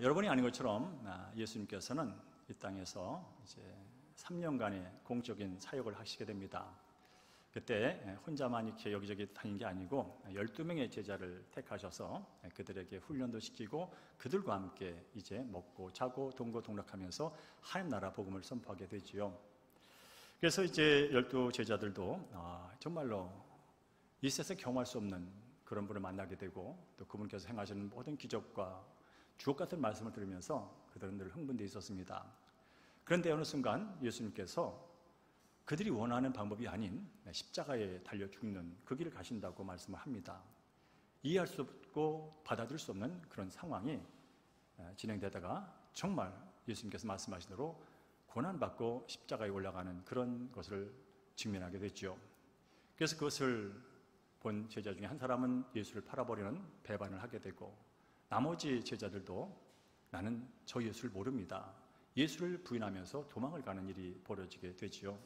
여러분이 아는 것처럼 예수님께서는 이 땅에서 이제 3년간의 공적인 사역을 하시게 됩니다. 그때 혼자만 이렇게 여기저기 다닌 게 아니고 12명의 제자를 택하셔서 그들에게 훈련도 시키고 그들과 함께 이제 먹고 자고 동고동락하면서 하나님 나라 복음을 선포하게 되지요. 그래서 이제 12 제자들도 정말로 이 세상에 경험할 수 없는 그런 분을 만나게 되고 또 그분께서 행하시는 모든 기적과 주옥 같은 말씀을 들으면서 그들은 늘 흥분되어 있었습니다. 그런데 어느 순간 예수님께서 그들이 원하는 방법이 아닌 십자가에 달려 죽는 그 길을 가신다고 말씀을 합니다. 이해할 수 없고 받아들일 수 없는 그런 상황이 진행되다가 정말 예수님께서 말씀하신 대로 고난받고 십자가에 올라가는 그런 것을 직면하게 됐죠. 그래서 그것을 본 제자 중에 한 사람은 예수를 팔아버리는 배반을 하게 되고 나머지 제자들도 나는 저 예수를 모릅니다. 예수를 부인하면서 도망을 가는 일이 벌어지게 되지요.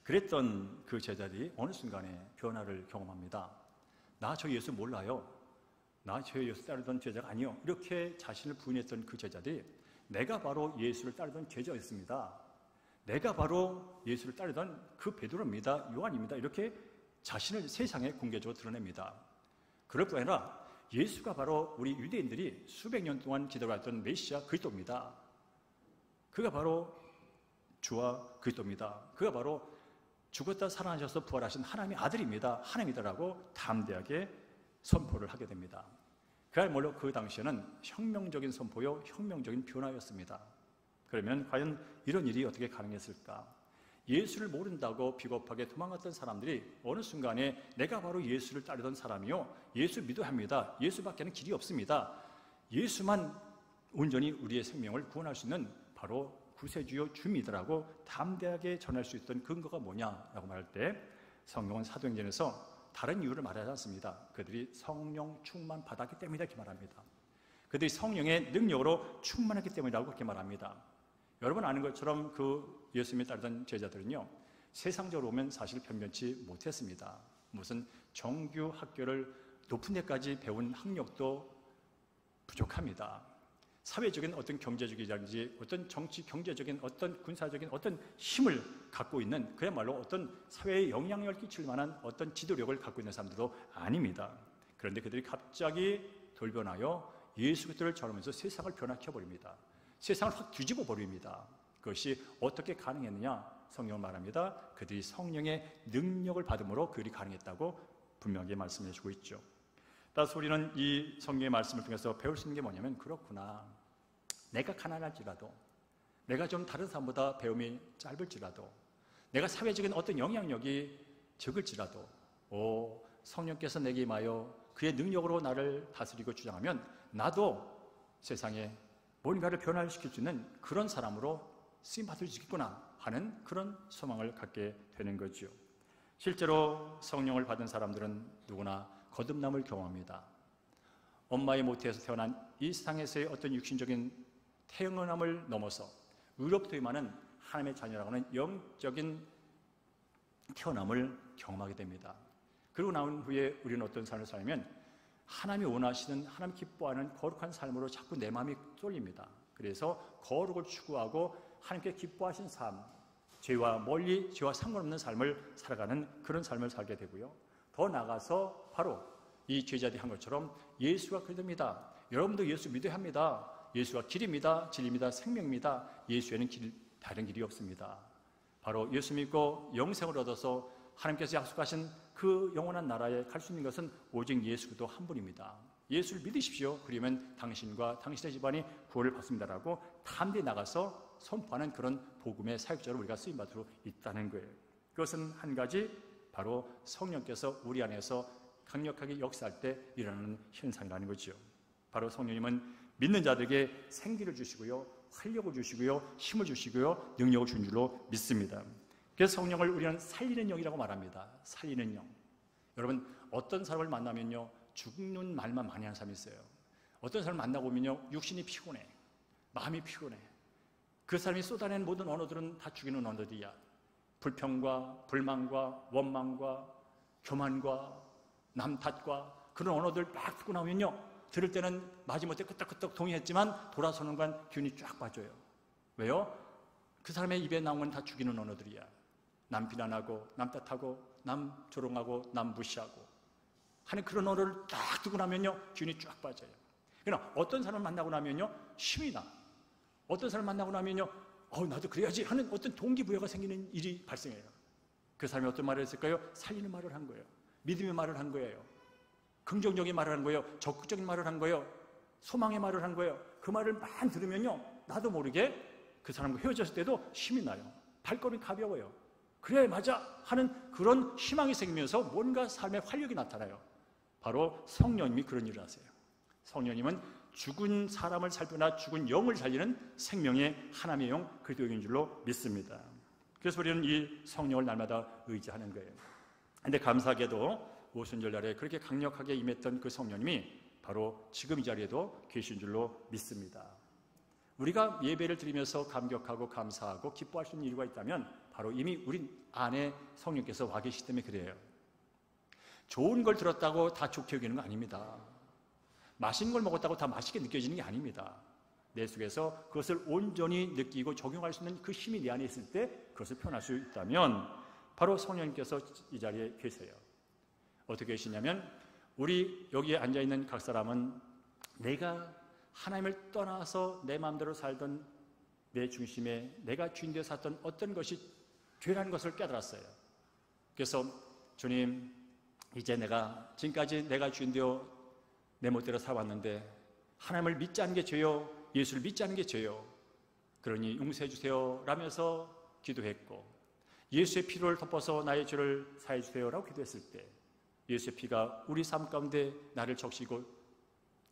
그랬던 그 제자들이 어느 순간에 변화를 경험합니다. 나 저 예수 몰라요. 나 저 예수 따르던 제자가 아니요. 이렇게 자신을 부인했던 그 제자들이 내가 바로 예수를 따르던 제자였습니다. 내가 바로 예수를 따르던 그 베드로입니다. 요한입니다. 이렇게 자신을 세상에 공개적으로 드러냅니다. 그럴 뿐 아니라 예수가 바로 우리 유대인들이 수백 년 동안 기다려왔던 메시아 그리스도입니다. 그가 바로 주와 그리스도입니다. 그가 바로 죽었다 살아나셔서 부활하신 하나님의 아들입니다. 하나님이다라고 담대하게 선포를 하게 됩니다. 그야말로 그 당시에는 혁명적인 선포요, 혁명적인 변화였습니다. 그러면 과연 이런 일이 어떻게 가능했을까? 예수를 모른다고 비겁하게 도망갔던 사람들이 어느 순간에 내가 바로 예수를 따르던 사람이요, 예수 믿어야 합니다. 예수밖에는 길이 없습니다. 예수만 온전히 우리의 생명을 구원할 수 있는 바로 구세주요 주님이라고 담대하게 전할 수 있던 근거가 뭐냐라고 말할 때 성경은 사도행전에서 다른 이유를 말하지 않습니다. 그들이 성령 충만 받았기 때문이다 이렇게 말합니다. 그들이 성령의 능력으로 충만했기 때문이라고 그렇게 말합니다. 여러분 아는 것처럼 그 예수님이 따르던 제자들은요, 세상적으로 보면 사실 변변치 못했습니다. 무슨 정규 학교를 높은 데까지 배운 학력도 부족합니다. 사회적인 어떤 경제적이라든지 어떤 정치, 경제적인 어떤 군사적인 어떤 힘을 갖고 있는 그야말로 어떤 사회에 영향력을 끼칠 만한 어떤 지도력을 갖고 있는 사람들도 아닙니다. 그런데 그들이 갑자기 돌변하여 예수 그리스도를 전하면서 세상을 변화시켜버립니다. 세상을 확 뒤집어 버립니다. 그것이 어떻게 가능했느냐? 성경은 말합니다. 그들이 성령의 능력을 받음으로 그들이 가능했다고 분명하게 말씀해 주고 있죠. 따라서 우리는 이 성경의 말씀을 통해서 배울 수 있는 게 뭐냐면, 그렇구나, 내가 가난할지라도, 내가 좀 다른 사람보다 배움이 짧을지라도, 내가 사회적인 어떤 영향력이 적을지라도 성령께서 내게 임하여 그의 능력으로 나를 다스리고 주장하면 나도 세상에 뭔가를 변화시킬 수 있는 그런 사람으로 쓰임받을 수 있겠구나 하는 그런 소망을 갖게 되는 거죠. 실제로 성령을 받은 사람들은 누구나 거듭남을 경험합니다. 엄마의 모태에서 태어난 이 세상에서의 어떤 육신적인 태어남을 넘어서 의로부터 임하는 하나님의 자녀라고 하는 영적인 태어남을 경험하게 됩니다. 그리고 나온 후에 우리는 어떤 삶을 살면 하나님이 원하시는, 하나님 기뻐하는 거룩한 삶으로 자꾸 내 마음이 쏠립니다. 그래서 거룩을 추구하고 하나님께 기뻐하신 삶, 죄와 멀리, 죄와 상관없는 삶을 살아가는 그런 삶을 살게 되고요. 더 나아가서 바로 이 제자들이 한 것처럼 예수가 그리스도입니다. 여러분도 예수 믿어야 합니다. 예수가 길입니다. 진리입니다. 생명입니다. 예수에는 다른 길이 없습니다. 바로 예수 믿고 영생을 얻어서 하나님께서 약속하신 그 영원한 나라에 갈 수 있는 것은 오직 예수 그리스도 한 분입니다. 예수를 믿으십시오. 그러면 당신과 당신의 집안이 구원을 받습니다라고 담대히 나가서 선포하는 그런 복음의 사역자로 우리가 쓰임받을 수 있다는 거예요. 그것은 한 가지, 바로 성령께서 우리 안에서 강력하게 역사할 때 일어나는 현상이라는 거죠. 바로 성령님은 믿는 자들에게 생기를 주시고요, 활력을 주시고요, 힘을 주시고요, 능력을 준 줄로 믿습니다. 그래서 성령을 우리는 살리는 영이라고 말합니다. 살리는 영. 여러분, 어떤 사람을 만나면요, 죽는 말만 많이 하는 사람이 있어요. 어떤 사람을 만나보면요, 육신이 피곤해, 마음이 피곤해. 그 사람이 쏟아낸 모든 언어들은 다 죽이는 언어들이야. 불평과 불만과 원망과 교만과 남 탓과 그런 언어들 막 듣고 나오면요, 들을 때는 마지못해 끄떡끄떡 동의했지만 돌아서는 건 기운이 쫙 빠져요. 왜요? 그 사람의 입에 나온 건 다 죽이는 언어들이야. 남 비난하고 남 탓하고 남 조롱하고 남 무시하고 하는 그런 언어를 딱 두고 나면요 기운이 쫙 빠져요. 그러나 어떤 사람을 만나고 나면요 힘이 나. 어떤 사람을 만나고 나면요 나도 그래야지 하는 어떤 동기부여가 생기는 일이 발생해요. 그 사람이 어떤 말을 했을까요? 살리는 말을 한 거예요. 믿음의 말을 한 거예요. 긍정적인 말을 한 거예요. 적극적인 말을 한 거예요. 소망의 말을 한 거예요. 그 말을 만 들으면요 나도 모르게 그 사람과 헤어졌을 때도 힘이 나요. 발걸음이 가벼워요. 그래 맞아 하는 그런 희망이 생기면서 뭔가 삶의 활력이 나타나요. 바로 성령님이 그런 일을 하세요. 성령님은 죽은 사람을 살펴나 죽은 영을 살리는 생명의 하나님의 영 그리스도의 영인 줄로 믿습니다. 그래서 우리는 이 성령을 날마다 의지하는 거예요. 그런데 감사하게도 오순절날에 그렇게 강력하게 임했던 그 성령님이 바로 지금 이 자리에도 계신 줄로 믿습니다. 우리가 예배를 드리면서 감격하고 감사하고 기뻐할 수 있는 이유가 있다면 바로 이미 우리 안에 성령께서 와 계시기 때문에 그래요. 좋은 걸 들었다고 다 좋게 여기는 거 아닙니다. 맛있는 걸 먹었다고 다 맛있게 느껴지는 게 아닙니다. 내 속에서 그것을 온전히 느끼고 적용할 수 있는 그 힘이 내 안에 있을 때 그것을 표현할 수 있다면 바로 성령님께서 이 자리에 계세요. 어떻게 계시냐면 우리 여기에 앉아있는 각 사람은 내가 하나님을 떠나서 내 마음대로 살던 내 중심에 내가 주인 되어 살던 어떤 것이 죄라는 것을 깨달았어요. 그래서 주님 이제 내가 지금까지 내가 주인 되어 내 멋대로 살아왔는데 하나님을 믿지 않은 게 죄요 예수를 믿지 않은 게 죄요 그러니 용서해 주세요 라면서 기도했고 예수의 피를 덮어서 나의 죄를 사해 주세요 라고 기도했을 때 예수의 피가 우리 삶 가운데 나를 적시고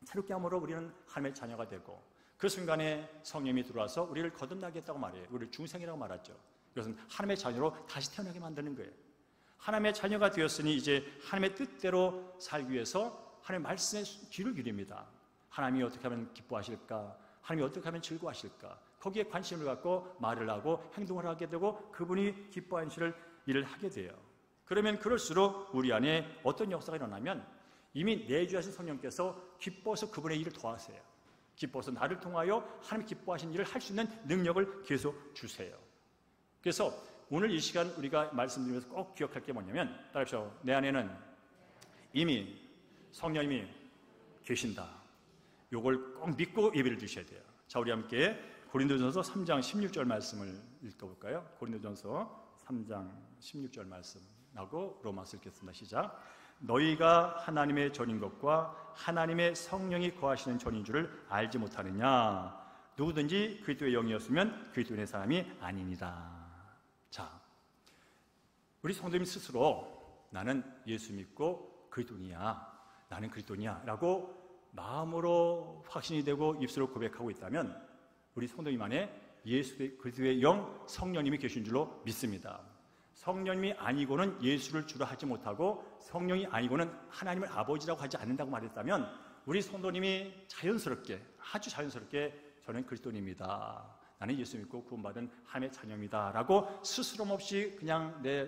새롭게 함으로 우리는 하나님의 자녀가 되고 그 순간에 성령이 들어와서 우리를 거듭나게 했다고 말해요. 우리를 중생이라고 말하죠. 이것은 하나님의 자녀로 다시 태어나게 만드는 거예요. 하나님의 자녀가 되었으니 이제 하나님의 뜻대로 살기 위해서 하나님의 말씀에 귀를 기립니다. 하나님이 어떻게 하면 기뻐하실까? 하나님이 어떻게 하면 즐거워하실까? 거기에 관심을 갖고 말을 하고 행동을 하게 되고 그분이 기뻐하시는 일을 하게 돼요. 그러면 그럴수록 우리 안에 어떤 역사가 일어나면 이미 내주하신 성령께서 기뻐서 그분의 일을 도와세요. 기뻐서 나를 통하여 하나님 기뻐하신 일을 할 수 있는 능력을 계속 주세요. 그래서 오늘 이 시간 우리가 말씀드리면서 꼭 기억할 게 뭐냐면 따라합시다. 내 안에는 이미 성령님이 계신다. 요걸 꼭 믿고 예배를 드셔야 돼요. 자, 우리 함께 고린도전서 3장 16절 말씀을 읽어볼까요? 고린도전서 3장 16절 말씀하고 로마서 읽겠습니다. 시작. 너희가 하나님의 전인 것과 하나님의 성령이 거하시는 전인 줄을 알지 못하느냐? 누구든지 그리스도의 영이었으면 그리스도의 사람이 아니니라. 자, 우리 성도님 스스로 나는 예수 믿고 그리스도인이야, 나는 그리스도인이야 라고 마음으로 확신이 되고 입술로 고백하고 있다면 우리 성도님 안에 예수 그리스도의 영 성령님이 계신 줄로 믿습니다. 성령님이 아니고는 예수를 주로 하지 못하고 성령이 아니고는 하나님을 아버지라고 하지 않는다고 말했다면 우리 성도님이 자연스럽게 아주 자연스럽게 저는 그리스도인입니다, 나는 예수 믿고 구원받은 하나님의 자녀입니다 라고 스스럼 없이 그냥 내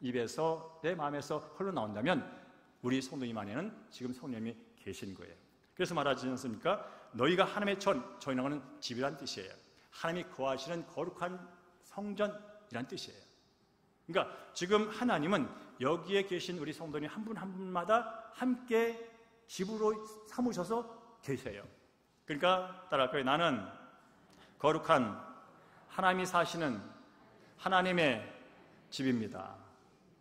입에서 내 마음에서 흘러나온다면 우리 성도님 안에는 지금 성령님이 계신 거예요. 그래서 말하지 않습니까? 너희가 하나님의 전이라는 것은 집이란 뜻이에요. 하나님이 거하시는 거룩한 성전이란 뜻이에요. 그러니까 지금 하나님은 여기에 계신 우리 성도님 한 분 한 분마다 함께 집으로 삼으셔서 계세요. 그러니까 따라할까요? 나는 거룩한 하나님이 사시는 하나님의 집입니다.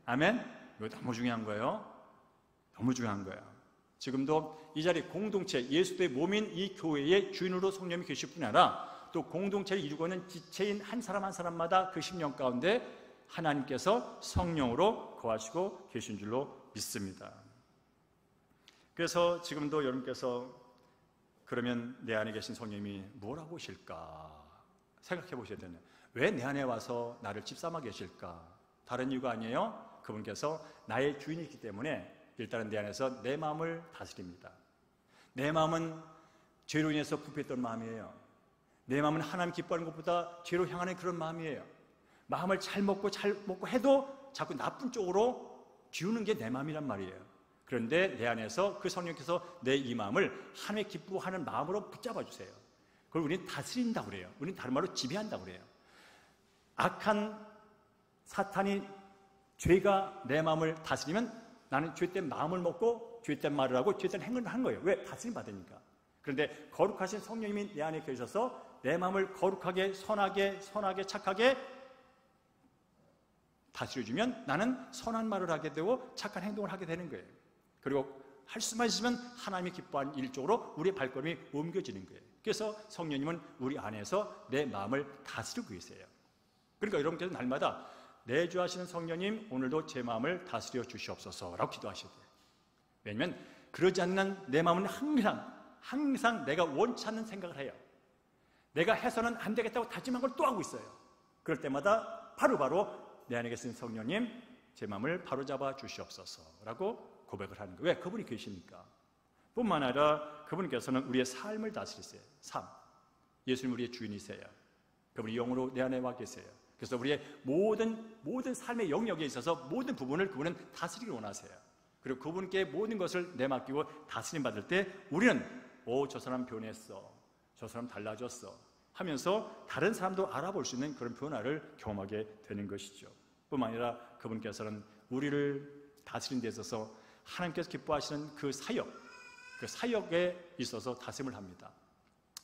아멘? 이거 너무 중요한 거예요. 너무 중요한 거예요. 지금도 이 자리 공동체, 예수의 몸인 이 교회의 주인으로 성령이 계실 뿐 아니라 또 공동체를 이루고 있는 지체인 한 사람 한 사람마다 그 심령 가운데 하나님께서 성령으로 거하시고 계신 줄로 믿습니다. 그래서 지금도 여러분께서 그러면 내 안에 계신 성령님이 뭘 하고 계실까 생각해 보셔야 되네요. 왜 내 안에 와서 나를 집삼아 계실까? 다른 이유가 아니에요. 그분께서 나의 주인이기 때문에 일단은 내 안에서 내 마음을 다스립니다. 내 마음은 죄로 인해서 부패했던 마음이에요. 내 마음은 하나님 기뻐하는 것보다 죄로 향하는 그런 마음이에요. 마음을 잘 먹고 해도 자꾸 나쁜 쪽으로 기우는 게 내 마음이란 말이에요. 그런데 내 안에서 그 성령께서 내 이 마음을 하나님의 기뻐하는 마음으로 붙잡아 주세요. 그걸 우리는 다스린다고 그래요. 우리는 다른 말로 지배한다고 그래요. 악한 사탄이, 죄가 내 마음을 다스리면 나는 죄된 마음을 먹고 죄된 말을 하고 죄된 행동을 하는 거예요. 왜? 다스림 받으니까. 그런데 거룩하신 성령님이 내 안에 계셔서 내 마음을 거룩하게, 선하게 착하게 다스려주면 나는 선한 말을 하게 되고 착한 행동을 하게 되는 거예요. 그리고 할 수만 있으면 하나님이 기뻐하는 일 쪽으로 우리의 발걸음이 옮겨지는 거예요. 그래서 성령님은 우리 안에서 내 마음을 다스리고 계세요. 그러니까 여러분께서 날마다 내주하시는 성령님, 오늘도 제 마음을 다스려 주시옵소서라고 기도하셔야 돼요. 왜냐하면 그러지 않는 내 마음은 항상 내가 원치 않는 생각을 해요. 내가 해서는 안 되겠다고 다짐한 걸 또 하고 있어요. 그럴 때마다 바로바로 내 안에 계신 성령님, 제 마음을 바로잡아 주시옵소서라고 고백을 하는 거예요. 왜? 그분이 계시니까. 뿐만 아니라 그분께서는 우리의 삶을 다스리세요. 삶. 예수님 우리의 주인이세요. 그분이 영으로 내 안에 와 계세요. 그래서 우리의 모든 삶의 영역에 있어서 모든 부분을 그분은 다스리길 원하세요. 그리고 그분께 모든 것을 내맡기고 다스림 받을 때 우리는 저 사람 변했어, 저 사람 달라졌어 하면서 다른 사람도 알아볼 수 있는 그런 변화를 경험하게 되는 것이죠. 뿐만 아니라 그분께서는 우리를 다스리는 데 있어서 하나님께서 기뻐하시는 그 사역에 있어서 다스림을 합니다.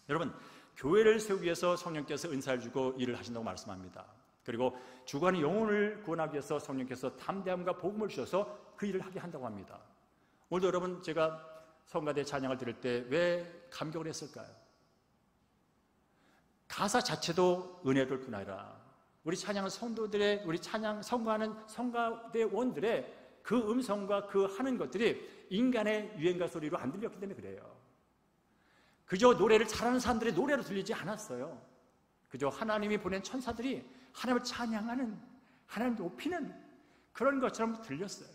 여러분, 교회를 세우기 위해서 성령께서 은사를 주고 일을 하신다고 말씀합니다. 그리고 주관의 영혼을 구원하기 위해서 성령께서 담대함과 복음을 주셔서 그 일을 하게 한다고 합니다. 오늘도 여러분, 제가 성가대 찬양을 들을 때 왜 감격을 했을까요? 가사 자체도 은혜를 뿐 아니라 우리 찬양은 성도들의, 우리 찬양 성가하는 성가대원들의 그 음성과 그 하는 것들이 인간의 유행가 소리로 안 들렸기 때문에 그래요. 그저 노래를 잘하는 사람들의 노래로 들리지 않았어요. 그저 하나님이 보낸 천사들이 하나님을 찬양하는, 하나님을 높이는 그런 것처럼 들렸어요.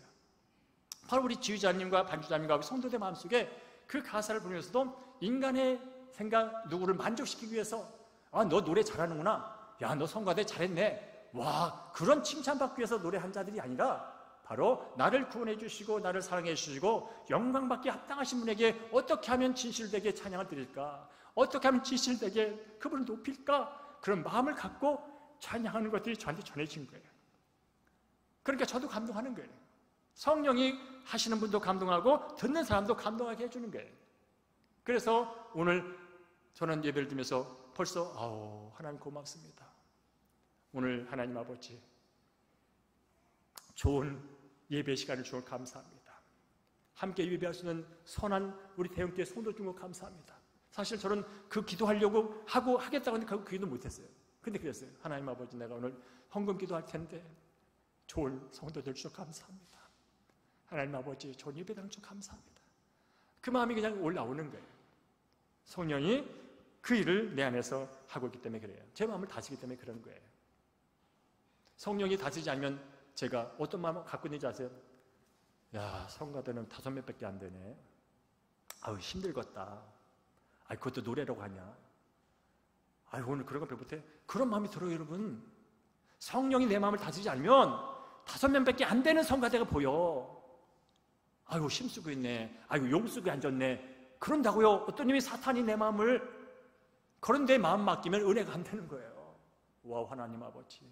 바로 우리 지휘자님과 반주자님과 성도들 마음속에 그 가사를 부르면서도 인간의 생각, 누구를 만족시키기 위해서 너 노래 잘하는구나, 야 너 성가대 잘했네, 와, 그런 칭찬받기 위해서 노래한 자들이 아니라 바로 나를 구원해 주시고 나를 사랑해 주시고 영광받기 합당하신 분에게 어떻게 하면 진실되게 찬양을 드릴까, 어떻게 하면 진실되게 그분을 높일까, 그런 마음을 갖고 찬양하는 것들이 저한테 전해진 거예요. 그러니까 저도 감동하는 거예요. 성령이 하시는 분도 감동하고 듣는 사람도 감동하게 해주는 거예요. 그래서 오늘 저는 예배를 드리면서 벌써 하나님 고맙습니다. 오늘 하나님 아버지 좋은 예배 시간을 주셔서 감사합니다. 함께 예배할 수 있는 선한 우리 대형교회 성도 준 거 감사합니다. 사실 저는 그 기도하려고 하겠다고 했는데 그 기도 못했어요. 근데 그랬어요. 하나님 아버지, 내가 오늘 헌금 기도할 텐데 좋은 성도들 주셔서 감사합니다. 하나님 아버지, 좋은 예배당 주셔서 감사합니다. 그 마음이 그냥 올라오는 거예요. 성령이 그 일을 내 안에서 하고 있기 때문에 그래요. 제 마음을 다스리기 때문에 그런 거예요. 성령이 다스리지 않으면 제가 어떤 마음을 갖고 있는지 아세요? 야, 성가대는 5명밖에 안 되네. 아유, 힘들겠다. 아이, 그것도 노래라고 하냐. 아유, 오늘 그런 거 배고프대. 그런 마음이 들어요, 여러분. 성령이 내 마음을 다스리지 않으면 5명밖에 안 되는 성가대가 보여. 아유, 힘쓰고 있네. 아유, 용쓰고 앉았네. 그런다고요. 어떤 놈이 사탄이 내 마음을, 그런 데 마음 맡기면 은혜가 안 되는 거예요. 와, 하나님 아버지,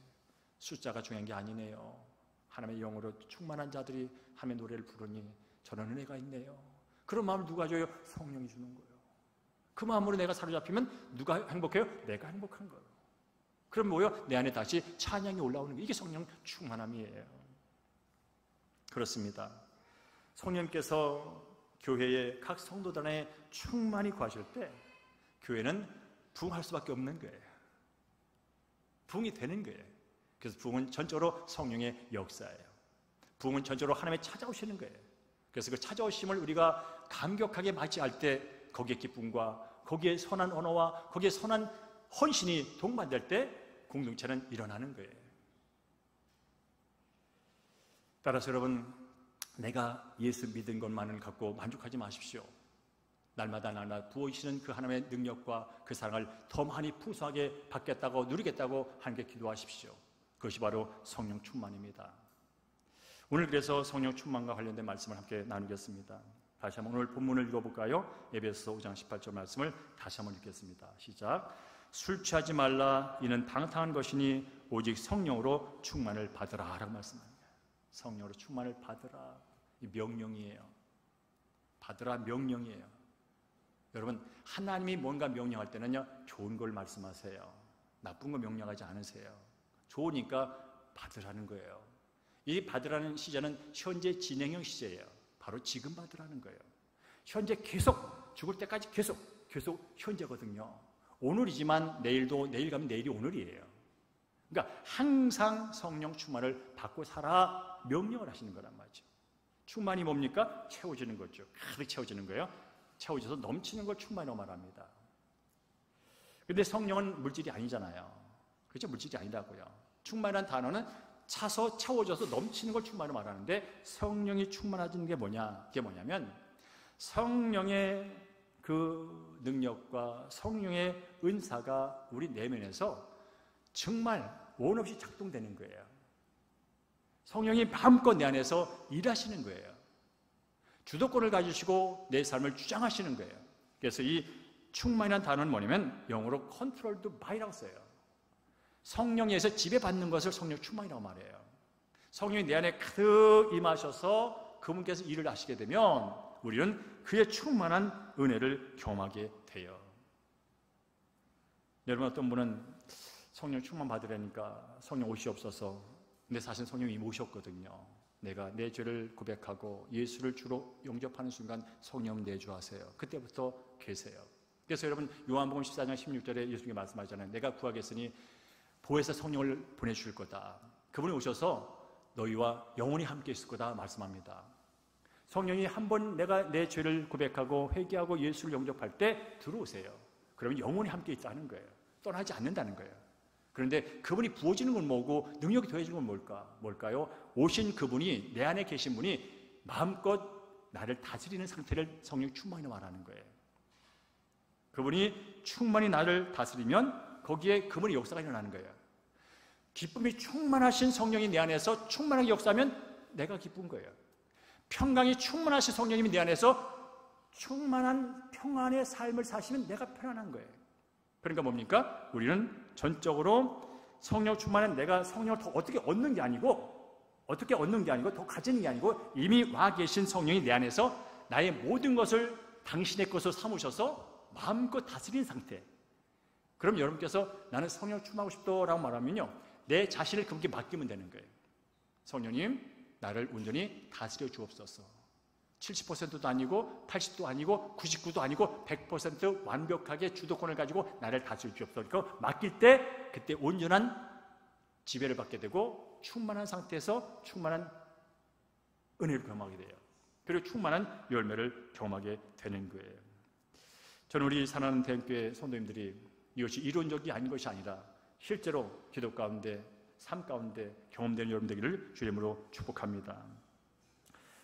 숫자가 중요한 게 아니네요. 하나님의 영으로 충만한 자들이 하나님의 노래를 부르니 저는 은혜가 있네요. 그런 마음을 누가 줘요? 성령이 주는 거예요. 그 마음으로 내가 사로잡히면 누가 행복해요? 내가 행복한 거예요. 그럼 뭐예요? 내 안에 다시 찬양이 올라오는 거예요. 이게 성령 충만함이에요. 그렇습니다. 성령께서 교회의 각 성도들 안에 충만히 거하실 때 교회는 부흥할 수밖에 없는 거예요. 부흥이 되는 거예요. 그래서 부흥은 전적으로 성령의 역사예요. 부흥은 전적으로 하나님의 찾아오시는 거예요. 그래서 그 찾아오심을 우리가 감격하게 맞이할 때 거기에 기쁨과 거기에 선한 언어와 거기에 선한 헌신이 동반될 때 공동체는 일어나는 거예요. 따라서 여러분, 내가 예수 믿은 것만을 갖고 만족하지 마십시오. 날마다 부어주시는 그 하나님의 능력과 그 사랑을 더 많이 풍성하게 받겠다고, 누리겠다고 하나님께 기도하십시오. 그것이 바로 성령 충만입니다. 오늘 그래서 성령 충만과 관련된 말씀을 함께 나누겠습니다. 다시 한번 오늘 본문을 읽어볼까요? 에베소 5장 18절 말씀을 다시 한번 읽겠습니다. 시작. 술 취하지 말라. 이는 방탕한 것이니 오직 성령으로 충만을 받으라 라고 말씀합니다. 성령으로 충만을 받으라. 이 명령이에요. 받으라 명령이에요. 여러분, 하나님이 뭔가 명령할 때는요, 좋은 걸 말씀하세요. 나쁜 거 명령하지 않으세요. 좋으니까 받으라는 거예요. 이 받으라는 시제는 현재 진행형 시제예요. 바로 지금 받으라는 거예요. 현재 계속, 죽을 때까지 계속 현재거든요. 오늘이지만 내일도, 내일 가면 내일이 오늘이에요. 그러니까 항상 성령 충만을 받고 살아 명령을 하시는 거란 말이죠. 충만이 뭡니까? 채워지는 거죠. 가득 채워지는 거예요. 채워져서 넘치는 걸 충만이라고 말합니다. 그런데 성령은 물질이 아니잖아요. 그렇죠? 물질이 아니라고요. 충만한 단어는 차서 채워져서 넘치는 걸 충만으로 말하는데, 성령이 충만해지는 게 뭐냐? 그게 뭐냐면 성령의 그 능력과 성령의 은사가 우리 내면에서 정말 원 없이 작동되는 거예요. 성령이 마음껏 내 안에서 일하시는 거예요. 주도권을 가지시고 내 삶을 주장하시는 거예요. 그래서 이 충만이라는 단어는 뭐냐면 영어로 controlled by라고 써요. 성령에서 지배받는 것을 성령 충만이라고 말해요. 성령이 내 안에 가득 임하셔서 그분께서 일을 하시게 되면 우리는 그의 충만한 은혜를 경험하게 돼요. 여러분, 어떤 분은 성령 충만 받으려니까 성령 오시옵소서. 근데 사실 성령이 이미 오셨거든요. 내가 내 죄를 고백하고 예수를 주로 영접하는 순간 성령 내주하세요. 그때부터 계세요. 그래서 여러분, 요한복음 14장 16절에 예수님이 말씀하잖아요. 내가 구하겠으니 보혜사 성령을 보내주실 거다. 그분이 오셔서 너희와 영원히 함께 있을 거다 말씀합니다. 성령이 한번 내가 내 죄를 고백하고 회개하고 예수를 영접할 때 들어오세요. 그러면 영원히 함께 있다는 거예요. 떠나지 않는다는 거예요. 그런데 그분이 부어지는 건 뭐고 능력이 더해지는 건 뭘까요? 오신 그분이, 내 안에 계신 분이 마음껏 나를 다스리는 상태를 성령 충만이라고 말하는 거예요. 그분이 충만히 나를 다스리면 거기에 그분의 역사가 일어나는 거예요. 기쁨이 충만하신 성령이 내 안에서 충만하게 역사하면 내가 기쁜 거예요. 평강이 충만하신 성령님이 내 안에서 충만한 평안의 삶을 사시면 내가 편안한 거예요. 그러니까 뭡니까? 우리는 전적으로 성령 충만한 내가 성령을 더 어떻게 얻는 게 아니고 더 가지는 게 아니고 이미 와 계신 성령이 내 안에서 나의 모든 것을 당신의 것으로 삼으셔서 마음껏 다스리는 상태. 그럼 여러분께서 나는 성령 충만하고 싶다라고 말하면요, 내 자신을 그분께 맡기면 되는 거예요. 성령님, 나를 온전히 다스려 주옵소서. 70%도 아니고 80도 아니고 99도 아니고 100% 완벽하게 주도권을 가지고 나를 다스려 주옵소서. 그러니까 맡길 때 그때 온전한 지배를 받게 되고 충만한 상태에서 충만한 은혜를 경험하게 돼요. 그리고 충만한 열매를 경험하게 되는 거예요. 저는 우리 사랑하는 대형교회 성도님들이 이것이 이론적이 아닌 것이 아니라 실제로 기도 가운데, 삶 가운데 경험되는 여러분 되기를 주의 이름으로 축복합니다.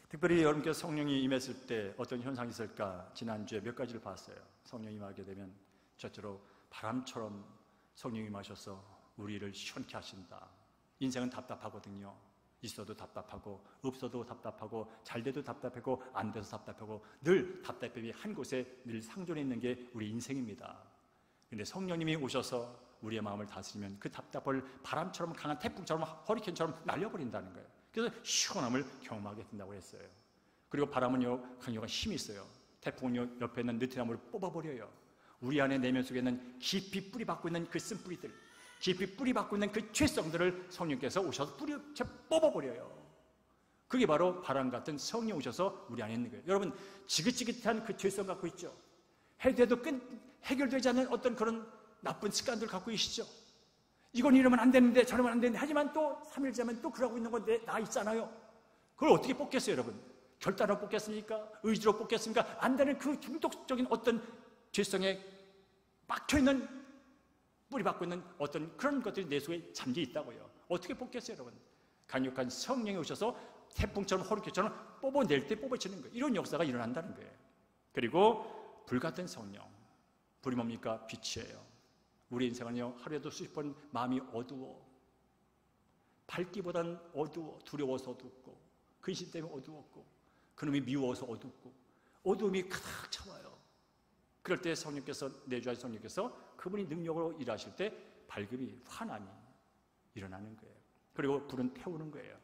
특별히 여러분께서 성령이 임했을 때 어떤 현상이 있을까? 지난주에 몇 가지를 봤어요. 성령이 임하게 되면 첫째로 바람처럼 성령이 임하셔서 우리를 시원케 하신다. 인생은 답답하거든요. 있어도 답답하고 없어도 답답하고 잘 돼도 답답하고 안 돼서 답답하고 늘 답답함이 한 곳에 늘 상존해 있는 게 우리 인생입니다. 그런데 성령님이 오셔서 우리의 마음을 다스리면 그 답답을 바람처럼 강한 태풍처럼 허리케인처럼 날려버린다는 거예요. 그래서 시원함을 경험하게 된다고 했어요. 그리고 바람은요, 강력한 힘이 있어요. 태풍은요, 옆에 있는 느티나무를 뽑아버려요. 우리 안에 내면 속에 있는 깊이 뿌리 박고 있는 그 쓴뿌리들, 깊이 뿌리 박고 있는 그 죄성들을 성령께서 오셔서 뽑아버려요. 그게 바로 바람 같은 성령 오셔서 우리 안에 있는 거예요. 여러분, 지긋지긋한 그 죄성 갖고 있죠? 해도 해결되지 않는 어떤 그런 나쁜 습관들 갖고 계시죠? 이건 이러면 안 되는데 저러면 안 되는데 하지만 또 3일 지나면 또 그러고 있는 건데 나 있잖아요. 그걸 어떻게 뽑겠어요, 여러분? 결단으로 뽑겠습니까? 의지로 뽑겠습니까? 안 되는 그 중독적인 어떤 죄성에 박혀있는, 뿌리 박고 있는 어떤 그런 것들이 내 속에 잠겨 있다고요. 어떻게 뽑겠어요, 여러분? 강력한 성령이 오셔서 태풍처럼 허리케처럼 뽑아낼 때 뽑아지는 거예요. 이런 역사가 일어난다는 거예요. 그리고 불같은 성령. 불이 뭡니까? 빛이에요. 우리 인생은요, 하루에도 수십 번 마음이 어두워. 밝기보단 어두워. 두려워서 어둡고 근심 때문에 어두웠고 그놈이 미워서 어둡고 어두움이 가득 차와요. 그럴 때 성령께서, 내주하신 성령께서 그분이 능력으로 일하실 때 밝음이, 환함이 일어나는 거예요. 그리고 불은 태우는 거예요.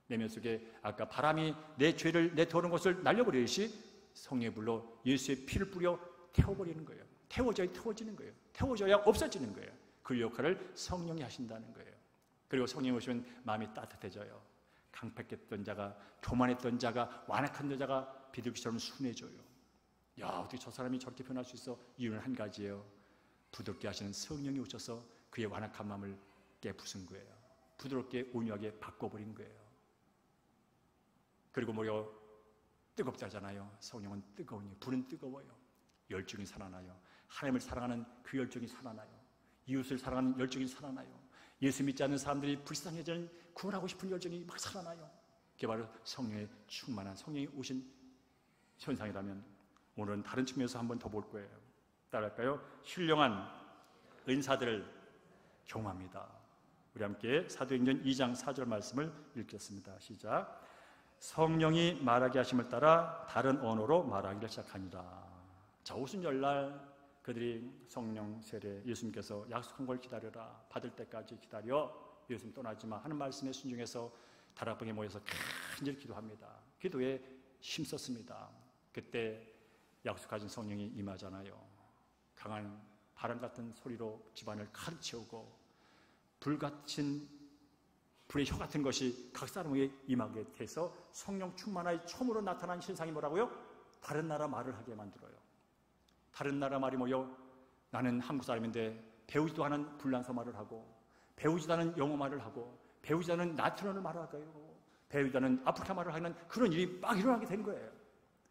내면 속에 아까 바람이 내 죄를, 내 더러운 것을 날려버리듯이 성령의 불로 예수의 피를 뿌려 태워버리는 거예요. 태워지는 거예요. 태워져야 없어지는 거예요. 그 역할을 성령이 하신다는 거예요. 그리고 성령이 오시면 마음이 따뜻해져요. 강팍했던 자가, 교만했던 자가, 완악한 자가 비둘기처럼 순해져요. 야, 어떻게 저 사람이 저렇게 변할 수 있어? 이유는 한 가지예요. 부드럽게 하시는 성령이 오셔서 그의 완악한 마음을 깨부순 거예요. 부드럽게 온유하게 바꿔버린 거예요. 그리고 뭐요? 뜨겁다잖아요. 성령은 뜨거우니, 불은 뜨거워요. 열정이 살아나요. 하나님을 사랑하는 그 열정이 살아나요. 이웃을 사랑하는 열정이 살아나요. 예수 믿지 않는 사람들이 불쌍해지는 구원하고 싶은 열정이 막 살아나요. 그게 바로 성령의 충만한, 성령이 오신 현상이라면 오늘은 다른 측면에서 한번 더 볼 거예요. 따라할까요? 신령한 은사들을 경험합니다. 우리 함께 사도행전 2장 4절 말씀을 읽겠습니다. 시작. 성령이 말하게 하심을 따라 다른 언어로 말하기를 시작하니라. 자, 오순절날 그들이 성령 세례, 예수님께서 약속한 걸 기다려라, 받을 때까지 기다려, 예수님 떠나지 마 하는 말씀에 순종해서 다락방에 모여서 간절히 기도합니다. 기도에 힘썼습니다. 그때 약속하신 성령이 임하잖아요. 강한 바람 같은 소리로 집안을 가득 채우고 불의 혀 같은 것이 각 사람에게 임하게 돼서 성령 충만하여 처음으로 나타난 신상이 뭐라고요? 다른 나라 말을 하게 만들어요. 다른 나라 말이 뭐요? 나는 한국 사람인데 배우지도 않은 불란서 말을 하고, 배우지도 않은 영어 말을 하고, 배우지도 않은 라틴어를 말하고, 배우지도 않은 아프리카 말을 하는 그런 일이 막 일어나게 된 거예요.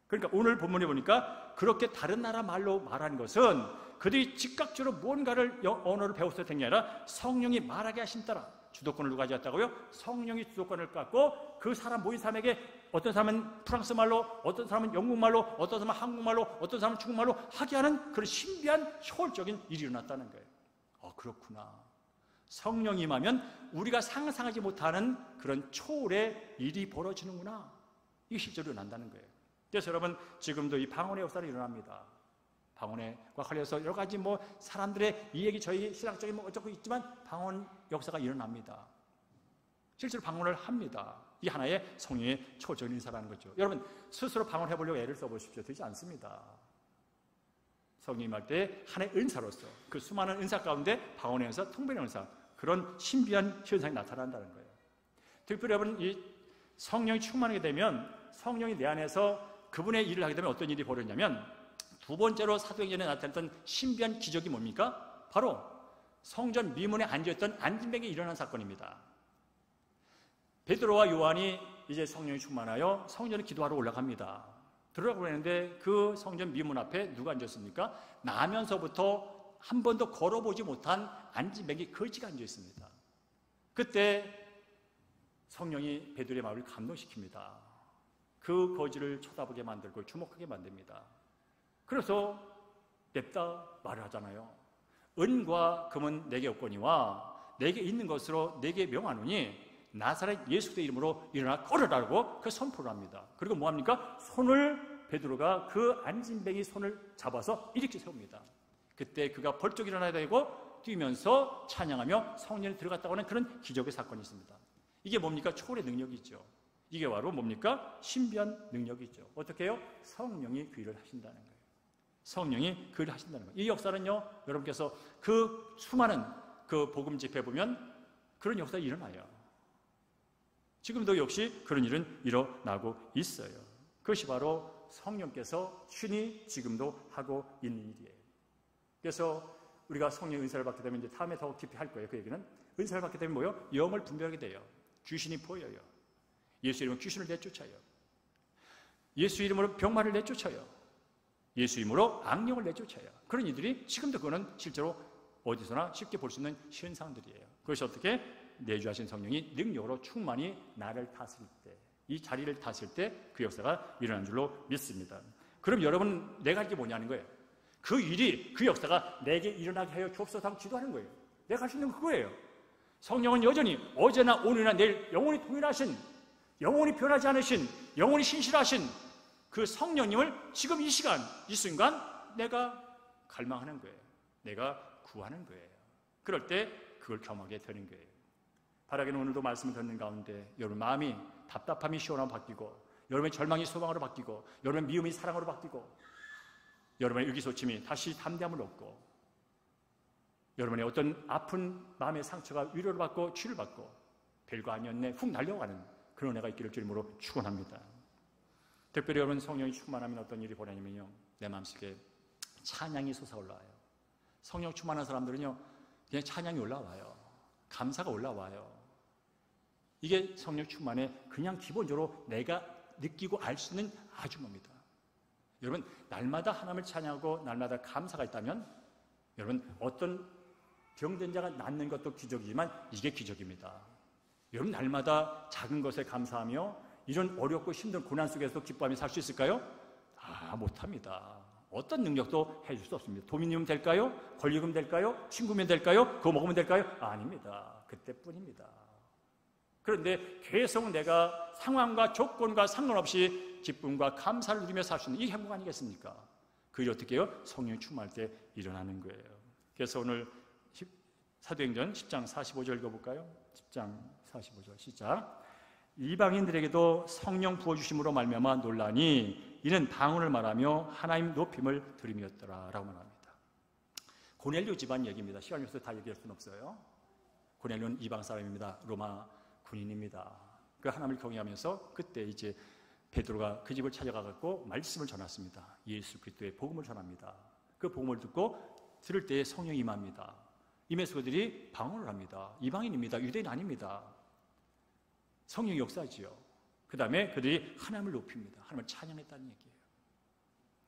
그러니까 오늘 본문에 보니까 그렇게 다른 나라 말로 말하는 것은 그들이 즉각적으로 뭔가를 언어를 배웠을 때 아니라 성령이 말하게 하심 따라, 주도권을 누가 가졌다고요? 성령이 주도권을 갖고 그 사람 모인 사람에게, 어떤 사람은 프랑스 말로, 어떤 사람은 영국 말로, 어떤 사람은 한국말로, 어떤 사람은 중국말로 하게 하는 그런 신비한 효율적인 일이 일어났다는 거예요. 그렇구나. 성령이 임하면 우리가 상상하지 못하는 그런 초월의 일이 벌어지는구나. 이게 실제로 일어난다는 거예요. 그래서 여러분, 지금도 이 방언의 역사는 일어납니다. 방언과 관련해서 여러 가지 사람들의 이 얘기, 저희 신학적인 어쩌고 있지만 방언 역사가 일어납니다. 실제로 방언을 합니다. 이 하나의 성령의 초적인 인사라는 거죠. 여러분, 스스로 방언해보려고 애를 써보십시오. 되지 않습니다. 성령이 임할 때 하나의 은사로서 그 수많은 은사 가운데 방언의 은사, 통변의 은사, 그런 신비한 현상이 나타난다는 거예요. 특별히 여러분, 이 성령이 충만하게 되면, 성령이 내 안에서 그분의 일을 하게 되면 어떤 일이 벌어지냐면, 두 번째로 사도행전에 나타났던 신비한 기적이 뭡니까? 바로 성전 미문에 앉아있던 안진뱅이 일어난 사건입니다. 베드로와 요한이 이제 성령이 충만하여 성전에 기도하러 올라갑니다. 들어가고 있는데 그 성전 미문 앞에 누가 앉았습니까? 나면서부터 한 번도 걸어보지 못한 안진뱅이 거지가 앉아있습니다. 그때 성령이 베드로의 마음을 감동시킵니다. 그 거지를 쳐다보게 만들고 주목하게 만듭니다. 그래서 냅다 말을 하잖아요. 은과 금은 내게 없거니와 내게 있는 것으로 내게 명하노니 나사렛 예수 그리스도의 이름으로 일어나 걸으라고 그 선포를 합니다. 그리고 뭐합니까? 베드로가 그 안진뱅이 손을 잡아서 일으켜 세웁니다. 그때 그가 벌쩍 일어나야 되고 뛰면서 찬양하며 성전에 들어갔다고 하는 그런 기적의 사건이 있습니다. 이게 뭡니까? 초월의 능력이죠. 이게 바로 뭡니까? 신비한 능력이죠. 어떻게 해요? 성령이 그 일을 하신다는 거예요. 성령이 그 일을 하신다는 거예요. 이 역사는요, 여러분께서 그 수많은 그 복음 집회 보면 그런 역사가 일어나요. 지금도 역시 그런 일은 일어나고 있어요. 그것이 바로 성령께서 신이 지금도 하고 있는 일이에요. 그래서 우리가 성령 은사를 받게 되면, 이제 다음에 더 깊이 할 거예요. 그 얘기는 은사를 받게 되면 뭐요? 영을 분별하게 돼요. 귀신이 보여요. 예수 이름으로 귀신을 내쫓아요. 예수 이름으로 병마를 내쫓아요. 예수 이름으로 악령을 내쫓아요. 그런 이들이 지금도 그거는 실제로 어디서나 쉽게 볼 수 있는 현상들이에요. 그것이 어떻게? 내주하신 성령이 능력으로 충만히 나를 다스릴 때, 이 자리를 다스릴 때 그 역사가 일어난 줄로 믿습니다. 그럼 여러분, 내가 할 게 뭐냐는 거예요. 그 일이, 그 역사가 내게 일어나게 하여 주옵소서 하고 기도하는 거예요. 내가 할 수 있는 건 그거예요. 성령은 여전히 어제나 오늘이나 내일 영원히 동일하신 영원히 변하지 않으신, 영원히 신실하신 그 성령님을 지금 이 시간, 이 순간 내가 갈망하는 거예요. 내가 구하는 거예요. 그럴 때 그걸 경험하게 되는 거예요. 바라기는 오늘도 말씀을 듣는 가운데 여러분 마음이 답답함이 시원함으로 바뀌고, 여러분의 절망이 소망으로 바뀌고, 여러분의 미움이 사랑으로 바뀌고, 여러분의 의기소침이 다시 담대함을 얻고, 여러분의 어떤 아픈 마음의 상처가 위로를 받고 치유를 받고, 별거 아니었네 훅 날려가는 그런 은혜가 있기를 주님으로 축원합니다. 특별히 여러분 성령이 충만하면 어떤 일이 벌어지면요, 내 마음속에 찬양이 솟아올라와요. 성령 충만한 사람들은요, 그냥 찬양이 올라와요. 감사가 올라와요. 이게 성령 충만의 그냥 기본적으로 내가 느끼고 알 수 있는 아주 뭡니다. 여러분 날마다 하나님을 찬양하고 날마다 감사가 있다면, 여러분 어떤 병든 자가 낫는 것도 기적이지만 이게 기적입니다. 여러분 날마다 작은 것에 감사하며 이런 어렵고 힘든 고난 속에서 기뻐하며 살 수 있을까요? 못합니다. 어떤 능력도 해줄 수 없습니다. 돈이면 될까요? 권리금 될까요? 친구면 될까요? 그거 먹으면 될까요? 아닙니다. 그때뿐입니다. 그런데 계속 내가 상황과 조건과 상관없이 기쁨과 감사를 누리며 살 수 있는 이 행복 아니겠습니까? 그게 어떻게 해요? 성령이 충만할 때 일어나는 거예요. 그래서 오늘 사도행전 10장 45절 읽어볼까요? 10장 45절 시작. 이방인들에게도 성령 부어주심으로 말미암아 놀라니 이는 방언을 말하며 하나님 높임을 들음이었더라 라고 말합니다. 고넬료 집안 얘기입니다. 시간이 없어서 다 얘기할 수는 없어요. 고넬료는 이방 사람입니다. 로마 군인입니다. 그 하나님을 경외하면서 그때 이제 베드로가 그 집을 찾아가고 말씀을 전했습니다. 예수 그리스도의 복음을 전합니다. 그 복음을 듣고 들을 때에 성령이 임합니다. 임해서 그들이 방언을 합니다. 이방인입니다. 유대인 아닙니다. 성령의 역사지요. 그 다음에 그들이 하나님을 높입니다. 하나님을 찬양했다는 얘기예요.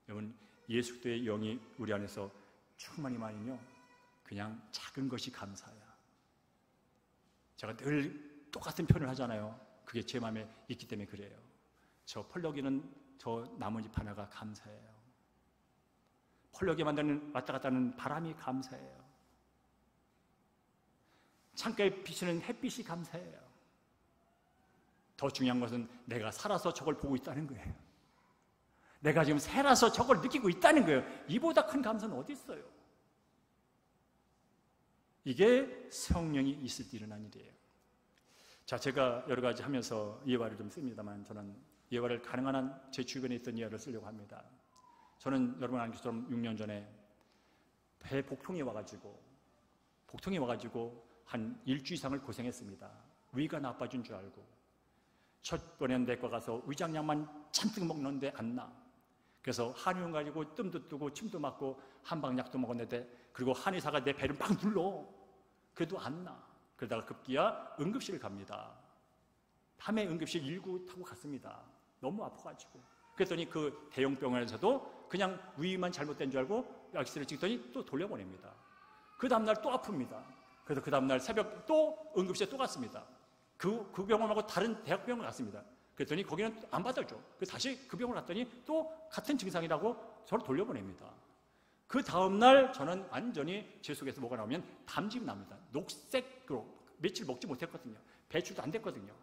여러분 예수 그리스도의 영이 우리 안에서 충만히 많이요, 그냥 작은 것이 감사야. 제가 늘 똑같은 표현을 하잖아요. 그게 제 마음에 있기 때문에 그래요. 저 펄럭이는 저 나뭇잎 하나가 감사해요. 펄럭이 만드는 왔다 갔다 하는 바람이 감사해요. 창가에 비치는 햇빛이 감사해요. 더 중요한 것은 내가 살아서 저걸 보고 있다는 거예요. 내가 지금 살아서 저걸 느끼고 있다는 거예요. 이보다 큰 감사는 어디 있어요? 이게 성령이 있을 때 일어난 일이에요. 자, 제가 여러 가지 하면서 예화를 좀 씁니다만, 저는 예화를 가능한 한 제 주변에 있던 예화를 쓰려고 합니다. 저는 여러분 아는 것처럼 6년 전에 배 복통이 와가지고 한 일주 이상을 고생했습니다. 위가 나빠진 줄 알고. 첫 번엔 내과 가서 위장약만 잔뜩 먹는데 안 나. 그래서 한의원 가지고 뜸도 뜨고 침도 맞고 한방약도 먹었는데, 그리고 한의사가 내 배를 막 눌러. 그래도 안 나. 그러다가 급기야 응급실을 갑니다. 밤에 응급실 119 타고 갔습니다. 너무 아파가지고. 그랬더니 그 대형 병원에서도 그냥 위만 잘못된 줄 알고 엑스레이를 찍더니 또 돌려보냅니다. 그 다음날 또 아픕니다. 그래서 그 다음날 새벽 또 응급실에 또 갔습니다. 그 병원하고 다른 대학병원 갔습니다. 그랬더니 거기는 안 받아줘. 그래서 다시 그 병원 갔더니 또 같은 증상이라고 저를 돌려보냅니다. 그 다음날 저는 완전히 제 속에서 뭐가 나오면 담즙이 납니다. 녹색으로. 며칠 먹지 못했거든요. 배출도 안 됐거든요.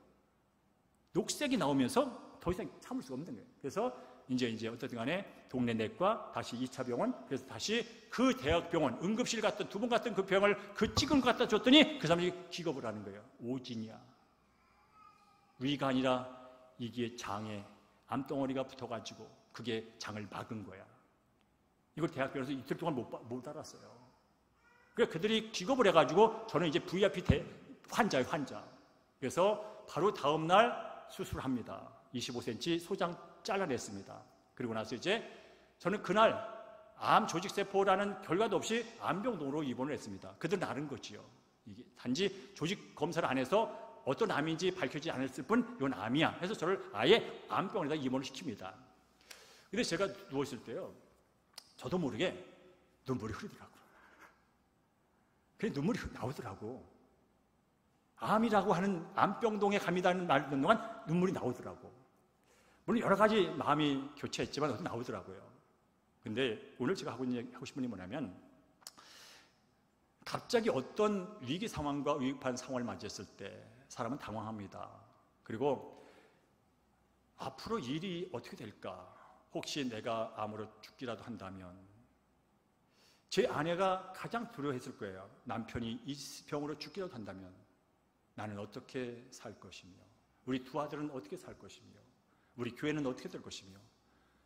녹색이 나오면서 더 이상 참을 수가 없는 거예요. 그래서 이제 어떻든 간에 동네 내과, 다시 2차 병원, 그래서 다시 그 대학병원, 응급실 갔던, 2번 갔던 그 병을 그 찍은 거 갖다 줬더니 그 사람이 기겁을 하는 거예요. 오진이야. 위가 아니라 이게 장에 암덩어리가 붙어가지고 그게 장을 막은 거야. 이걸 대학병원에서 이틀 동안 못 알았어요. 그래서 그들이 기겁을 해가지고 저는 이제 VIP 환자예요, 환자. 그래서 바로 다음날 수술을 합니다. 25cm 소장 잘라냈습니다. 그리고 나서 이제 저는 그날 암 조직세포라는 결과도 없이 암병동으로 입원을 했습니다. 그들은 아는 거지요. 이게 단지 조직 검사를 안 해서 어떤 암인지 밝혀지지 않았을 뿐 이건 암이야. 그래서 저를 아예 암병원에다 입원을 시킵니다. 근데 제가 누워있을 때요, 저도 모르게 눈물이 흐르더라고요. 그냥 눈물이 나오더라고. 암이라고 하는 암병동에 갑니다는 말 듣는 동안 눈물이 나오더라고. 물론 여러 가지 마음이 교차했지만 어디 나오더라고요. 근데 오늘 제가 하고 싶은 게 뭐냐면, 갑자기 어떤 위기 상황과 위급한 상황을 맞이했을 때 사람은 당황합니다. 그리고 앞으로 일이 어떻게 될까? 혹시 내가 암으로 죽기라도 한다면 제 아내가 가장 두려워했을 거예요. 남편이 이 병으로 죽기라도 한다면 나는 어떻게 살 것이며, 우리 두 아들은 어떻게 살 것이며, 우리 교회는 어떻게 될 것이며,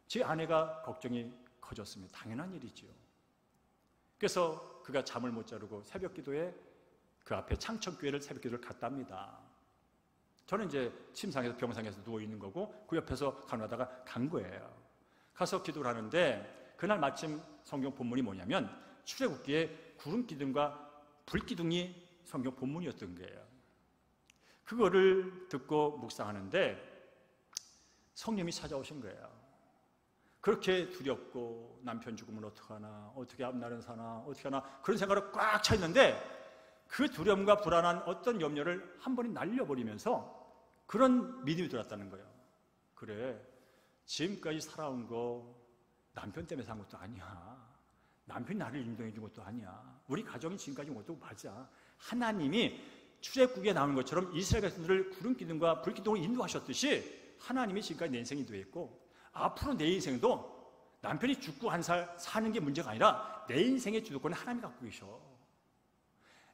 제 아내가 걱정이 커졌습니다. 당연한 일이지요. 그래서 그가 잠을 못 자르고 새벽 기도에 그 앞에 창천교회를 새벽 기도를 갔답니다. 저는 이제 침상에서 병상에서 누워 있는 거고 그 옆에서 간호하다가 간 거예요. 가서 기도를 하는데 그날 마침 성경 본문이 뭐냐면 출애굽기에 구름 기둥과 불 기둥이 성경 본문이었던 거예요. 그거를 듣고 묵상하는데 성령이 찾아오신 거예요. 그렇게 두렵고 남편 죽으면 어떡하나, 어떻게 앞날은 사나, 어떻게 하나 그런 생각으로 꽉 차 있는데 그 두려움과 불안한 어떤 염려를 한 번에 날려버리면서 그런 믿음이 들었다는 거예요. 그래, 지금까지 살아온 거 남편 때문에 산 것도 아니야. 남편이 나를 인정해 준 것도 아니야. 우리 가정이 지금까지 온 것도 맞아. 하나님이 출애굽기에 나오는 것처럼 이스라엘 백성들을 구름 기둥과 불 기둥으로 인도하셨듯이 하나님이 지금까지 내 인생 인도했고 앞으로 내 인생도 남편이 죽고 한 살 사는 게 문제가 아니라 내 인생의 주도권을 하나님이 갖고 계셔.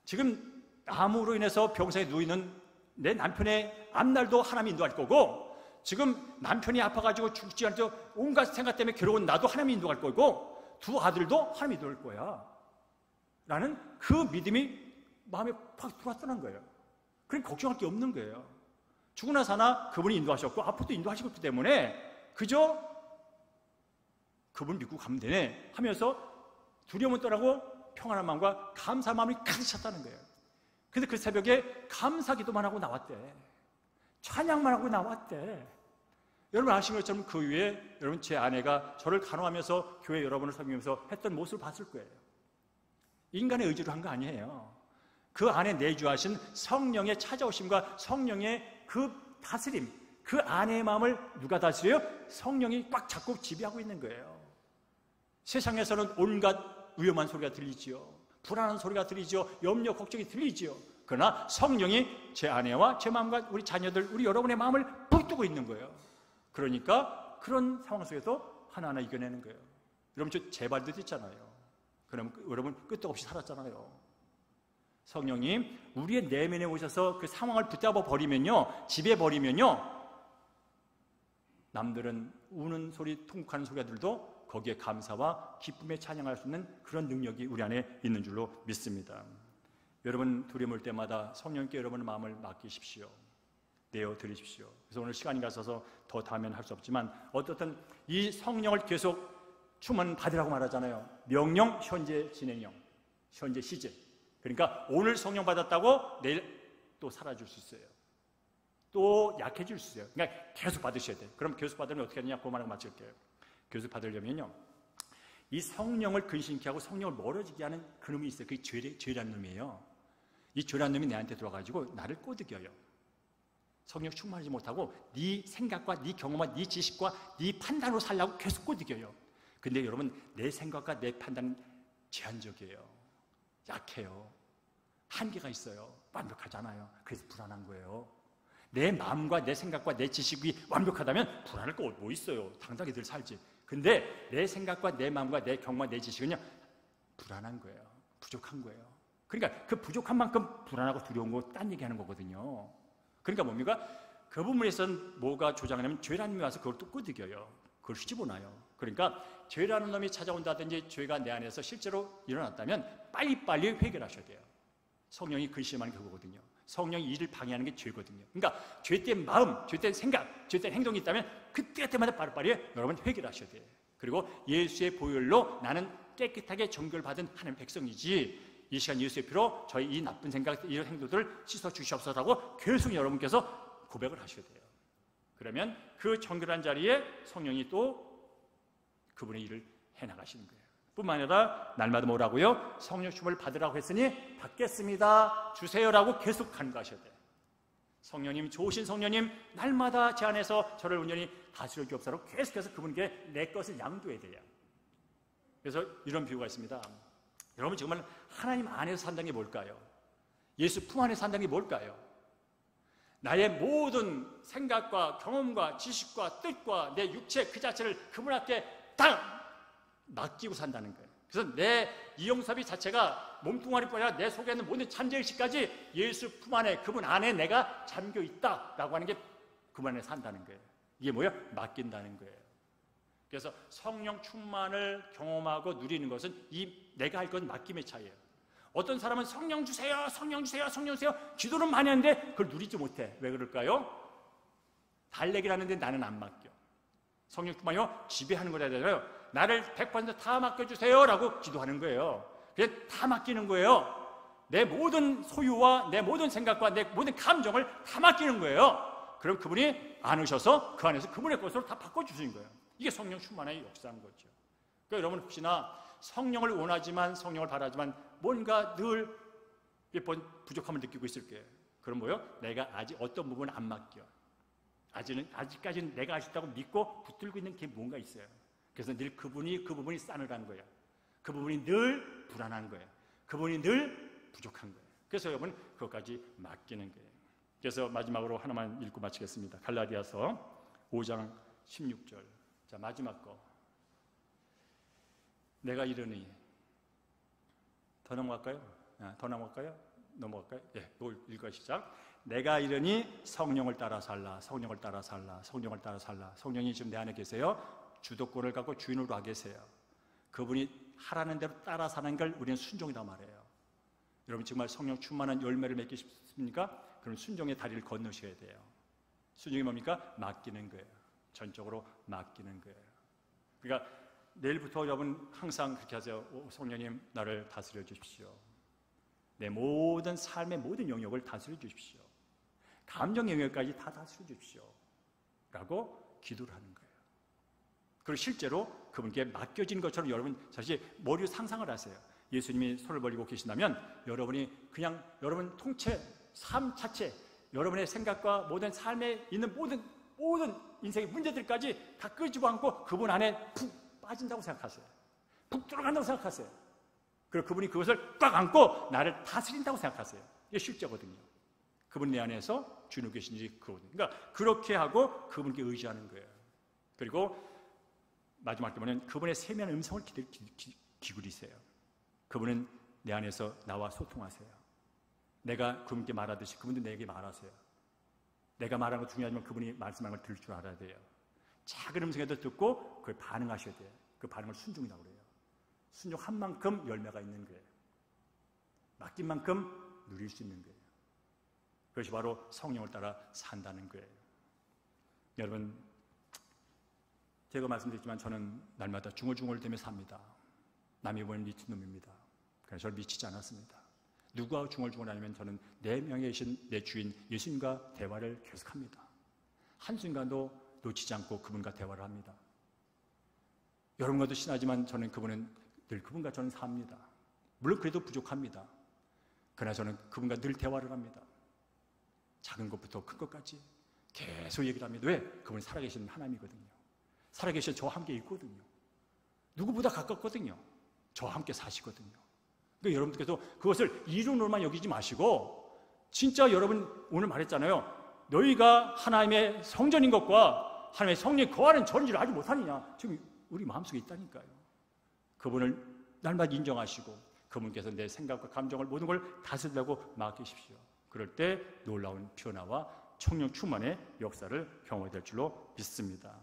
지금 암으로 인해서 병상에 누워있는 내 남편의 앞날도 하나님이 인도할 거고 지금 남편이 아파가지고 죽지 않죠. 온갖 생각 때문에 괴로운 나도 하나님이 인도할 거고 두 아들도 하나님이 인도할 거야 라는 그 믿음이 마음에 팍 들어왔다는 거예요. 그러니까 걱정할 게 없는 거예요. 죽으나 사나 그분이 인도하셨고 앞으로도 인도하시기 때문에 그저 그분 믿고 가면 되네 하면서 두려움은 떠나고 평안한 마음과 감사한 마음이 가득 찼다는 거예요. 근데 그 새벽에 감사기도만 하고 나왔대. 찬양만 하고 나왔대. 여러분 아시는 것처럼 그 위에 여러분 제 아내가 저를 간호하면서 교회 여러분을 섬기면서 했던 모습을 봤을 거예요. 인간의 의지로 한 거 아니에요. 그 안에 내주하신 성령의 찾아오심과 성령의 그 다스림, 그 아내의 마음을 누가 다스려요? 성령이 꽉 잡고 지배하고 있는 거예요. 세상에서는 온갖 위험한 소리가 들리지요. 불안한 소리가 들리지요. 염려, 걱정이 들리지요. 그러나 성령이 제 아내와 제 마음과 우리 자녀들, 우리 여러분의 마음을 붙들고 있는 거예요. 그러니까 그런 상황 속에서 하나하나 이겨내는 거예요. 여러분 저 재발도 됐잖아요. 그럼 여러분 끄떡없이 살았잖아요. 성령님 우리의 내면에 오셔서 그 상황을 붙잡아 버리면요, 지배 버리면요, 남들은 우는 소리, 통곡하는 소리들도 거기에 감사와 기쁨에 찬양할 수 있는 그런 능력이 우리 안에 있는 줄로 믿습니다. 여러분 두려움 올 때마다 성령께 여러분의 마음을 맡기십시오. 내어드리십시오. 그래서 오늘 시간이 가서서 더 다면 할 수 없지만 어떻든 이 성령을 계속 충만 받으라고 말하잖아요. 명령, 현재, 진행형, 현재 시제. 그러니까 오늘 성령 받았다고 내일 또 사라질 수 있어요. 또 약해질 수 있어요. 그러니까 계속 받으셔야 돼요. 그럼 계속 받으면 어떻게 하느냐? 그만하고 마칠게요. 계속 받으려면요, 이 성령을 근심케 하고 성령을 멀어지게 하는 그놈이 있어요. 그게 죄라는 놈이에요. 이 죄라는 놈이 내한테 들어가지고 나를 꼬드겨요. 성령 충만하지 못하고 네 생각과 네 경험과 네 지식과 네 판단으로 살려고 계속 꼬드겨요. 근데 여러분 내 생각과 내 판단은 제한적이에요. 약해요. 한계가 있어요. 완벽하잖아요. 그래서 불안한 거예요. 내 마음과 내 생각과 내 지식이 완벽하다면 불안할 거 뭐 있어요. 당당히 늘 살지. 근데 내 생각과 내 마음과 내 경험과 내 지식은요, 불안한 거예요. 부족한 거예요. 그러니까 그 부족한 만큼 불안하고 두려운 거 딴 얘기하는 거거든요. 그러니까 뭡니까? 그 부분에서는 뭐가 조장하냐면 죄라는 놈이 와서 그걸 또 끄덕여요. 그걸 휘집어놔요. 그러니까 죄라는 놈이 찾아온다든지 죄가 내 안에서 실제로 일어났다면 빨리빨리 해결하셔야 돼요. 성령이 근심하는 게 그거거든요. 성령이 일을 방해하는 게 죄거든요. 그러니까 죄된 마음, 죄된 생각, 죄된 행동이 있다면 그때마다 빠르빠르 여러분 해결하셔야 돼요. 그리고 예수의 보혈로 나는 깨끗하게 정결받은 하나님의 백성이지, 이 시간 예수의 피로 저희 이 나쁜 생각, 이런 행동들을 씻어주시옵소서라고 계속 여러분께서 고백을 하셔야 돼요. 그러면 그 정결한 자리에 성령이 또 그분의 일을 해나가시는 거예요. 뿐만 아니라 날마다 뭐라고요? 성령 춤을 받으라고 했으니 받겠습니다, 주세요라고 계속 간구하셔야 돼요. 성령님, 좋으신 성령님, 날마다 제 안에서 저를 온전히 다스려 주옵소서 계속해서 그분께 내 것을 양도해야 돼요. 그래서 이런 비유가 있습니다. 여러분 정말 하나님 안에서 산다는 게 뭘까요? 예수 품 안에서 산다는 게 뭘까요? 나의 모든 생각과 경험과 지식과 뜻과 내 육체 그 자체를 그분 앞에 딱 맡기고 산다는 거예요. 그래서 내 이용섭이 자체가 몸뚱아리뿐 아니라 내 속에 있는 모든 잠재의식까지 예수 품 안에, 그분 안에 내가 잠겨 있다라고 하는 게 그분 안에 산다는 거예요. 이게 뭐예요? 맡긴다는 거예요. 그래서 성령 충만을 경험하고 누리는 것은 이 내가 할 건 맡김의 차이예요. 어떤 사람은 성령 주세요, 성령 주세요, 성령 주세요 기도는 많이 하는데 그걸 누리지 못해. 왜 그럴까요? 달래기를 하는데 나는 안 맡겨. 성령 충만이요? 지배하는 거라 해야 되나요? 나를 100% 맡겨주세요 라고 기도하는 거예요. 그냥 다 맡기는 거예요. 내 모든 소유와 내 모든 생각과 내 모든 감정을 다 맡기는 거예요. 그럼 그분이 안으셔서 그 안에서 그분의 것으로 다 바꿔주시는 거예요. 이게 성령 충만의 역사인 거죠. 그러니까 여러분 혹시나 성령을 원하지만, 성령을 바라지만 뭔가 늘 부족함을 느끼고 있을 거예요. 그럼 뭐예요? 내가 아직 어떤 부분을 안 맡겨. 아직까지는 내가 아쉽다고 믿고 붙들고 있는 게 뭔가 있어요. 그래서 늘 그 부분이 싸늘한 거예요. 그 부분이 늘 불안한 거예요. 그 부분이 늘 부족한 거예요. 그래서 여러분 그것까지 맡기는 거예요. 그래서 마지막으로 하나만 읽고 마치겠습니다. 갈라디아서 5장 16절. 자, 마지막 거. 내가 이르니 더 넘어갈까요? 더 넘어갈까요? 넘어갈까요? 예, 이걸 읽어 시작. 내가 이르니 성령을 따라 살라, 성령을 따라 살라, 성령을 따라 살라. 성령이 지금 내 안에 계세요. 주도권을 갖고 주인으로 하 계세요. 그분이 하라는 대로 따라 사는 걸 우리는 순종이다 말해요. 여러분 정말 성령 충만한 열매를 맺기 싶습니까? 그럼 순종의 다리를 건너셔야 돼요. 순종이 뭡니까? 맡기는 거예요. 전적으로 맡기는 거예요. 그러니까 내일부터 여러분 항상 그렇게 하세요. 성령님 나를 다스려 주십시오. 내 모든 삶의 모든 영역을 다스려 주십시오. 감정 영역까지 다 다스려 주십시오. 라고 기도를 하는 거예요. 그리고 실제로 그분께 맡겨진 것처럼 여러분 사실 머리로 상상을 하세요. 예수님이 손을 벌리고 계신다면 여러분이 그냥 여러분 통째 삶 자체, 여러분의 생각과 모든 삶에 있는 모든 인생의 문제들까지 다 끄집어 안고 그분 안에 푹 빠진다고 생각하세요. 푹 들어간다고 생각하세요. 그리고 그분이 그것을 꽉 안고 나를 다스린다고 생각하세요. 이게 실제거든요. 그분 내 안에서 주인으로 계신지 그거거든요. 그러니까 그렇게 하고 그분께 의지하는 거예요. 그리고 마지막 때 보면 그분의 세미한 음성을 기울이세요. 그분은 내 안에서 나와 소통하세요. 내가 그분께 말하듯이 그분도 내게 말하세요. 내가 말하는 거 중요하지만 그분이 말씀하는 걸 들을 줄 알아야 돼요. 작은 음성에도 듣고 그걸 반응하셔야 돼요. 그 반응을 순종이라고 그래요. 순종한 만큼 열매가 있는 거예요. 맡긴 만큼 누릴 수 있는 거예요. 그것이 바로 성령을 따라 산다는 거예요. 여러분 제가 말씀드렸지만 저는 날마다 중얼중얼대며 삽니다. 남이 보면 미친 놈입니다. 그래서 저를 미치지 않았습니다. 누가 중얼중얼하냐면 저는 내 명예 계신 내 주인 예수님과 대화를 계속합니다. 한순간도 놓치지 않고 그분과 대화를 합니다. 여러분과도 친하지만 저는 늘 그분과 저는 삽니다. 물론 그래도 부족합니다. 그러나 저는 그분과 늘 대화를 합니다. 작은 것부터 큰 것까지 계속 얘기를 합니다. 왜? 그분이 살아계신 하나님이거든요. 살아계신 저와 함께 있거든요. 누구보다 가깝거든요. 저와 함께 사시거든요. 그러니까 여러분들께서 그것을 이론으로만 여기지 마시고 진짜 여러분 오늘 말했잖아요. 너희가 하나님의 성전인 것과 하나님의 성령이 거하는 전지를 알지 못하느냐. 지금 우리 마음속에 있다니까요. 그분을 날마다 인정하시고 그분께서 내 생각과 감정을 모든 걸 다스리라고 맡기십시오. 그럴 때 놀라운 변화와 성령 충만의 역사를 경험하게 될 줄로 믿습니다.